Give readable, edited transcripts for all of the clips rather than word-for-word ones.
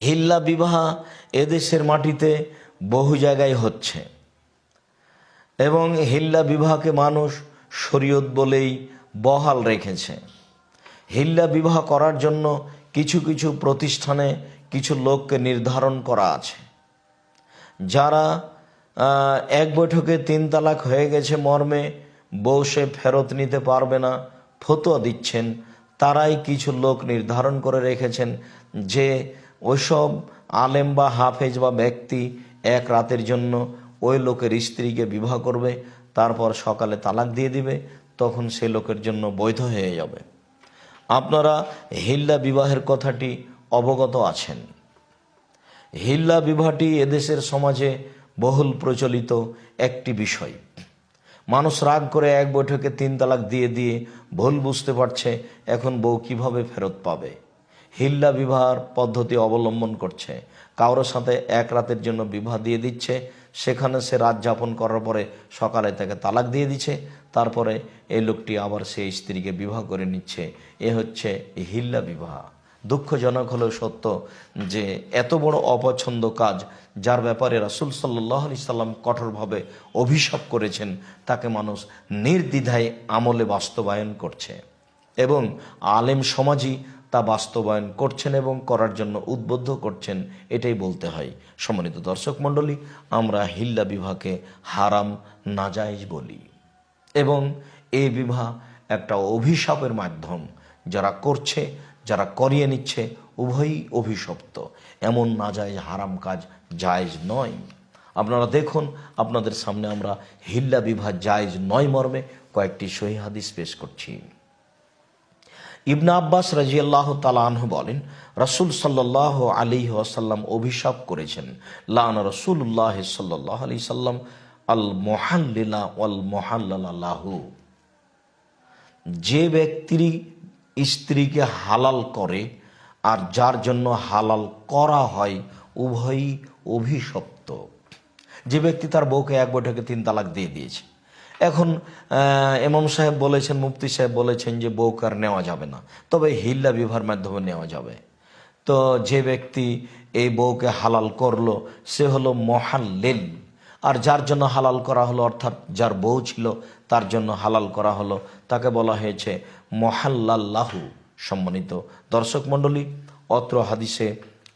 হিল্লা বিবাহ এদেশের মাটিতে বহু জায়গায় হচ্ছে এবং হিল্লা বিবাহকে মানুষ শরীয়ত বলেই বহাল রেখেছে। হিল্লা বিবাহ করার জন্য কিছু কিছু প্রতিষ্ঠানে কিছু লোককে নির্ধারণ করা আছে, যারা এক বৈঠকে 3 তালাক হয়ে গেছে মর্মে বউ সে ফেরত নিতে পারবে না ফতোয়া দিচ্ছেন। তারাই কিছু লোক নির্ধারণ করে রেখেছেন যে ওইসব আলেম বা হাফেজ বা ব্যক্তি এক রাতের জন্য ওই লোকের স্ত্রীকে বিবাহ করবে, তারপর সকালে তালাক দিয়ে দিবে, তখন সে লোকের জন্য বৈধ হয়ে যাবে। আপনারা হিল্লা বিবাহের কথাটি অবগত আছেন। হিল্লা বিবাহটি এদেশের সমাজে বহুল প্রচলিত একটি বিষয়। মানুষ রাগ করে এক বৈঠকে 3 তালাক দিয়ে দিয়ে ভুল বুঝতে পারছে এখন বউ কিভাবে ফেরত পাবে। হিল্লা বিবাহের পদ্ধতি অবলম্বন করছে, কারোর সাথে এক রাতের জন্য বিবাহ দিয়ে দিচ্ছে, সেখানে সে রাত যাপন করার পরে সকালে তাকে তালাক দিয়ে দিচ্ছে, তারপরে এই লোকটি আবার সেই স্ত্রীকে বিবাহ করে নিচ্ছে। এ হচ্ছে হিল্লা বিবাহ। দুঃখজনক হলেও সত্য যে এত বড় অপছন্দ কাজ, যার ব্যাপারে রাসূল সাল্লাল্লাহু আলাইহি সাল্লাম কঠোরভাবে অভিশাপ করেছেন, তাকে মানুষ নির্দ্বিধায় আমলে বাস্তবায়ন করছে এবং আলেম সমাজই তা বাস্তবায়ন করছেন এবং করার জন্য উদ্বুদ্ধ করছেন, এটাই বলতে হয়। সম্মানিত দর্শক মণ্ডলী, আমরা হিল্লা বিবাহকে হারাম নাজায়েজ বলি এবং এই বিবাহ একটা অভিশাপের মাধ্যম। যারা করছে, যারা করিয়ে নিচ্ছে, উভয়ই অভিশপ্ত। এমন নাজায়েজ হারাম কাজ জায়েজ নয়। আপনারা দেখুন, আপনাদের সামনে আমরা হিল্লা বিবাহ জায়েজ নয় মর্মে কয়েকটি সহিহ হাদিস পেশ করছি। ইবনে আব্বাস রাদিয়াল্লাহু তাআলা আনহু বলেন, রাসূল সাল্লাল্লাহু আলাইহি ওয়াসাল্লাম অভিশাপ করেছেন, লানা রাসূলুল্লাহ সাল্লাল্লাহু আলাইহি সাল্লাম আল মুহাল্লিলা ওয়াল মুহাল্লালা লাহু। যে ব্যক্তির স্ত্রীকে হালাল করে আর যার জন্য হালাল করা হয়, উভয়ই অভিশপ্ত। যে ব্যক্তি তার বউকে এক বৈঠকে 3 তালাক দিয়ে দিয়েছে, এখন ইমাম সাহেব বলেছেন, মুফতি সাহেব বলেছেন যে বউকে আর নেওয়া যাবে না, তবে হিল্লা বিবাহের মাধ্যমে নেওয়া যাবে। তো যে ব্যক্তি এই বউকে হালাল করলো সে হলো মুহাল্লিল, আর যার জন্য হালাল করা হলো, অর্থাৎ যার বউ ছিল তার জন্য হালাল করা হলো, তাকে বলা হয়েছে মুহাল্লাল্লাহু। সম্মানিত দর্শক মণ্ডলী, অত্র হাদিসে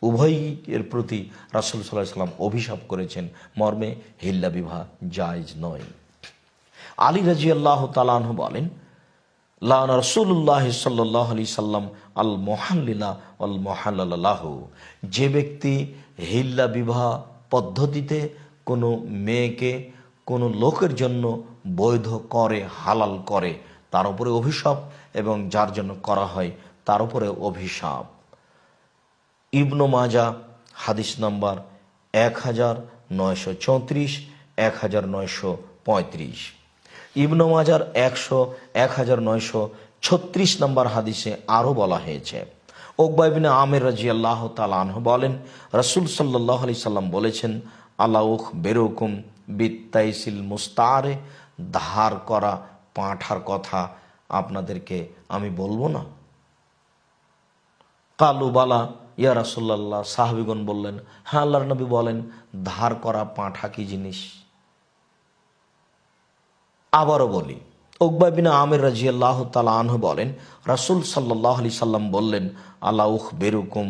উভয়ের প্রতি রাসূল সাল্লাল্লাহু আলাইহি সাল্লাম অভিশাপ করেছেন মর্মে হিল্লা বিবাহ জায়েজ নয়। আলী রাদিয়াল্লাহু তাআলা আনহু বলেন, লানা রাসূলুল্লাহ সাল্লাল্লাহু আলাইহি সাল্লাম আল মুহাল্লিলা ওয়াল মুহাল্লালা লাহু। যে ব্যক্তি হিল্লা বিবাহ পদ্ধতিতে কোনো মেয়েকে কোনো লোকের জন্য বৈধ করে, হালাল করে, তার উপরে অভিশাপ, এবং যার জন্য করা হয় তার উপরে অভিশাপ। ইবনে মাজাহ হাদিস নাম্বার 1934, 1935। ইবনে মাজাহর 1936 নম্বর হাদিসে আরও বলা হয়েছে, উকবা ইবনে আমির রাদিয়াল্লাহু তাআলা আনহু বলেন, রাসূল সাল্লাল্লাহু আলাইহি সাল্লাম বলেছেন, আলা উখবিরুকুম বিত্তাইসিল মুস্তারে। ধার করা পাঁঠার কথা আপনাদেরকে আমি বলবো না? কালু বালা ইয়া রাসূলুল্লাহ। সাহাবীগণ বললেন, হ্যাঁ আল্লাহর নবী বলেন, ধার করা পাঁঠা কি জিনিস? আবারও বলি, উকবা ইবনে আমির রাদিয়াল্লাহু তাআলা আনহু বলেন, রাসূল সাল্লাল্লাহু আলাইহি সাল্লাম বললেন, আলা উখবিরুকুম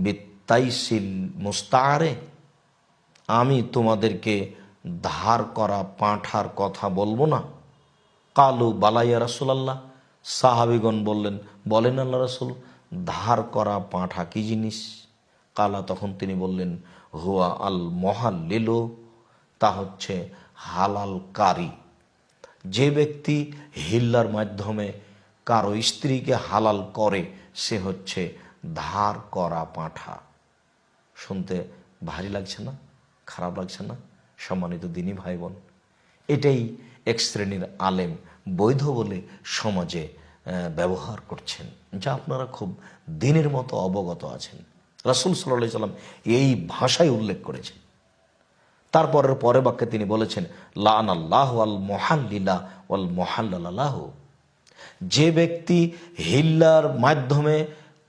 বিত্তাইসিল মুস্তারে। আমি তোমাদেরকে ধার করা পাঁঠার কথা বলবো না? কালু বালা ইয়া রাসূলুল্লাহ। সাহাবীগণ বললেন, বলেন আল্লাহ রাসূল, ধার করা পাঁঠা কি জিনিস? কালা, তখন তিনি বললেন, হুয়া আল মুহাল্লিলু। তা হচ্ছে হালালকারী। যে ব্যক্তি হিল্লার মাধ্যমে কারো স্ত্রীকে হালাল করে সে হচ্ছে ধার করা পাঁঠা। শুনতে ভারী লাগছে না? খারাপ লাগছে না? সম্মানিত দিনী ভাই বোন, এটাই এক শ্রেণীর আলেম বৈধ বলে সমাজে ব্যবহার করছেন, যা আপনারা খুব দিনের মতো অবগত আছেন। রাসূল সাল্লাল্লাহু আলাইহি সাল্লাম এই ভাষায় উল্লেখ করেছেন। তারপরের পরের বাক্যে তিনি বলেছেন, লানাল্লাহু আল মুহাল্লিলা ওয়াল মুহাল্লালা লাহু। যে ব্যক্তি হিল্লার মাধ্যমে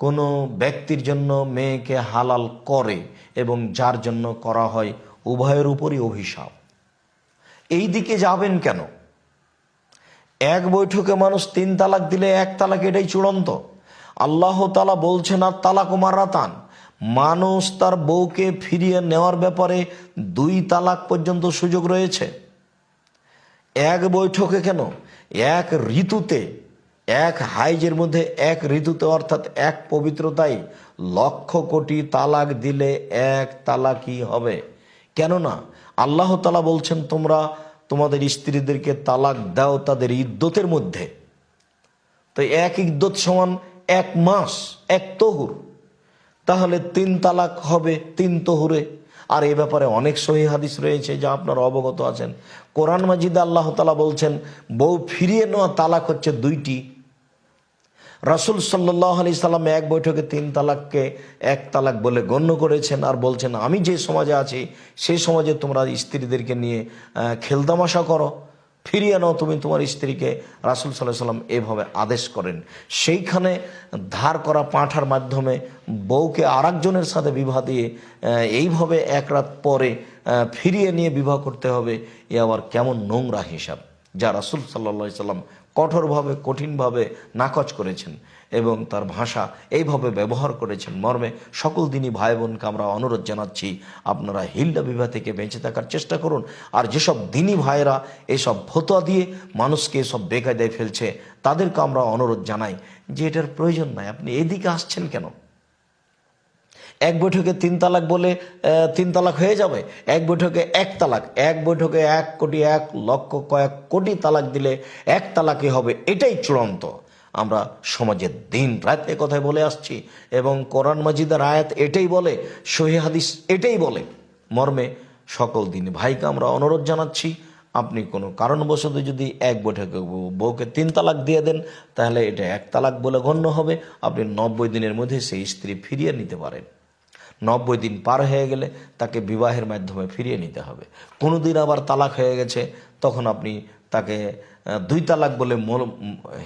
কোনো ব্যক্তির জন্য মেয়েকে হালাল করে এবং যার জন্য করা হয় উভয়ের উপরই অভিশাপ। এই দিকে যাবেন কেন? এক বৈঠকে মানুষ 3 তালাক দিলে 1 তালাক এটাই চূড়ান্ত। আল্লাহ তাআলা বলছেন আর তালাক মারাতান, মানুষ তার বউকে ফিরিয়ে নেওয়ার ব্যাপারে 2 তালাক পর্যন্ত সুযোগ রয়েছে। এক বৈঠকে কেন? এক ঋতুতে, এক হাইজের মধ্যে এক ঋতুতে অর্থাৎ এক পবিত্রতায় 1,00,000 কোটি তালাক দিলে 1 তালাকই হবে। কেননা আল্লাহ তাআলা বলছেন তোমরা তোমাদের স্ত্রীদেরকে তালাক দাও তাদের ইদ্যতের মধ্যে। তো এক ইদ্যত সমান 1 মাস, 1 তহুর। তাহলে 3 তালাক হবে 3 তহুরে। আর এই ব্যাপারে অনেক সহিহ হাদিস রয়েছে যা আপনারা অবগত আছেন। কোরআন মাজিদে আল্লাহ তাআলা বলছেন বউ ফিরিয়ে নেওয়া তালাক হচ্ছে 2টি। রাসূল সাল্লাল্লাহু আলাইহি সাল্লাম এক বৈঠকে 3 তালাককে 1 তালাক বলে গণ্য করেছেন আর বলছেন আমি যে সমাজে আছি সেই সমাজে তোমরা স্ত্রীদেরকে নিয়ে খেলতামাশা করো, ফিরিয়ে নাও তুমি তোমার স্ত্রীকে। রাসূল সাল্লাল্লাহু আলাইহি সাল্লাম এভাবে আদেশ করেন। সেইখানে ধার করা পাঁঠার মাধ্যমে বউকে আরেকজনের সাথে বিবাহ দিয়ে এইভাবে 1 রাত পরে ফিরিয়ে নিয়ে বিবাহ করতে হবে, এ আবার কেমন নোংরা হিসাব, যা রাসূল সাল্লাল্লাহু আলাইহি সাল্লাম কঠোরভাবে কঠিনভাবে নাকচ করেছেন এবং তার ভাষা এইভাবে ব্যবহার করেছেন। মর্মে সকল দিনই ভাই বোনকে আমরা অনুরোধ জানাচ্ছি আপনারা হিল্লা বিবাহ থেকে বেঁচে থাকার চেষ্টা করুন। আর যেসব দিনী ভাইরা এসব ফতোয়া দিয়ে মানুষকে এসব বেকায়দায় ফেলছে তাদেরকে আমরা অনুরোধ জানাই যে এটার প্রয়োজন নাই। আপনি এদিকে আসছেন কেন? এক বৈঠকে 3 তালাক বলে 3 তালাক হয়ে যাবে? এক বৈঠকে 1 তালাক, এক বৈঠকে 1 কোটি 1,00,000 কয়েক কোটি তালাক দিলে 1 তালাকই হবে, এটাই চূড়ান্ত। আমরা সমাজে দিন রাত এ কথাই বলে আসছি এবং কোরআন মাজিদের আয়াত এটাই বলে, সহিহ হাদিস এটাই বলে। মর্মে সকল দিন ভাইকে আমরা অনুরোধ জানাচ্ছি আপনি কোনো কারণবশত যদি এক বৈঠকে বউকে 3 তালাক দিয়ে দেন তাহলে এটা 1 তালাক বলে গণ্য হবে। আপনি 90 দিনের মধ্যে সেই স্ত্রী ফিরিয়ে নিতে পারেন। 90 দিন পার হয়ে গেলে তাকে বিবাহের মাধ্যমে ফিরিয়ে নিতে হবে। কোনো দিন আবার তালাক হয়ে গেছে তখন আপনি তাকে 2 তালাক বলে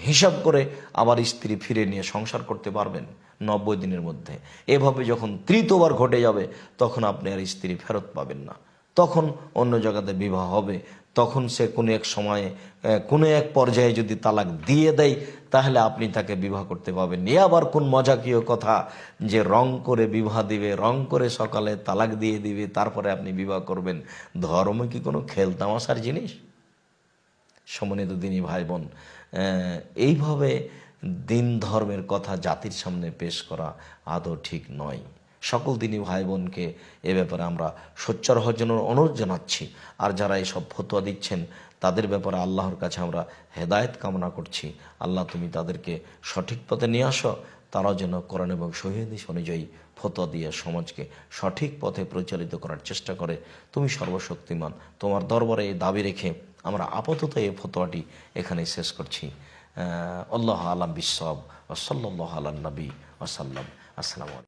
হিসাব করে আবার স্ত্রী ফিরে নিয়ে সংসার করতে পারবেন 90 দিনের মধ্যে। এভাবে যখন 3য়বার ঘটে যাবে তখন আপনি আর স্ত্রী ফেরত পাবেন না, তখন অন্য জায়গাতে বিবাহ হবে। তখন সে কোনো এক সময়ে কোনো এক পর্যায়ে যদি তালাক দিয়ে দেয় তাহলে আপনি তাকে বিবাহ করতে পারবেন। এ আবার কোন মজাকীয় কথা যে রং করে বিবাহ দিবে, রং করে সকালে তালাক দিয়ে দিবে তারপরে আপনি বিবাহ করবেন। ধর্ম কি কোনো খেলতামাশার জিনিস? সম্মানিত দিনী ভাই বোন, এইভাবে দিন ধর্মের কথা জাতির সামনে পেশ করা আদৌ ঠিক নয়। সকল দিনী ভাই বোনকে এ ব্যাপারে আমরা সোচ্চার হওয়ার জন্য অনুরোধ জানাচ্ছি। আর যারা এসব ফতোয়া দিচ্ছেন তাদের ব্যাপারে আল্লাহর কাছে আমরা হেদায়েত কামনা করছি। আল্লাহ তুমি তাদেরকে সঠিক পথে নিয়ে আসো, তারাও যেন কোরআন এবং সহিহ হাদিস অনুযায়ী ফতোয়া দিয়ে সমাজকে সঠিক পথে পরিচালিত করার চেষ্টা করে। তুমি সর্বশক্তিমান, তোমার দরবারে এই দাবি রেখে আমরা আপাতত এই ফতোয়াটি এখানে শেষ করছি। আল্লাহ আলাম বিসসাওয়াব ওয়া সাল্লাল্লাহু আলা নবী ওয়া সাল্লাম। আসসালামু আলাইকুম।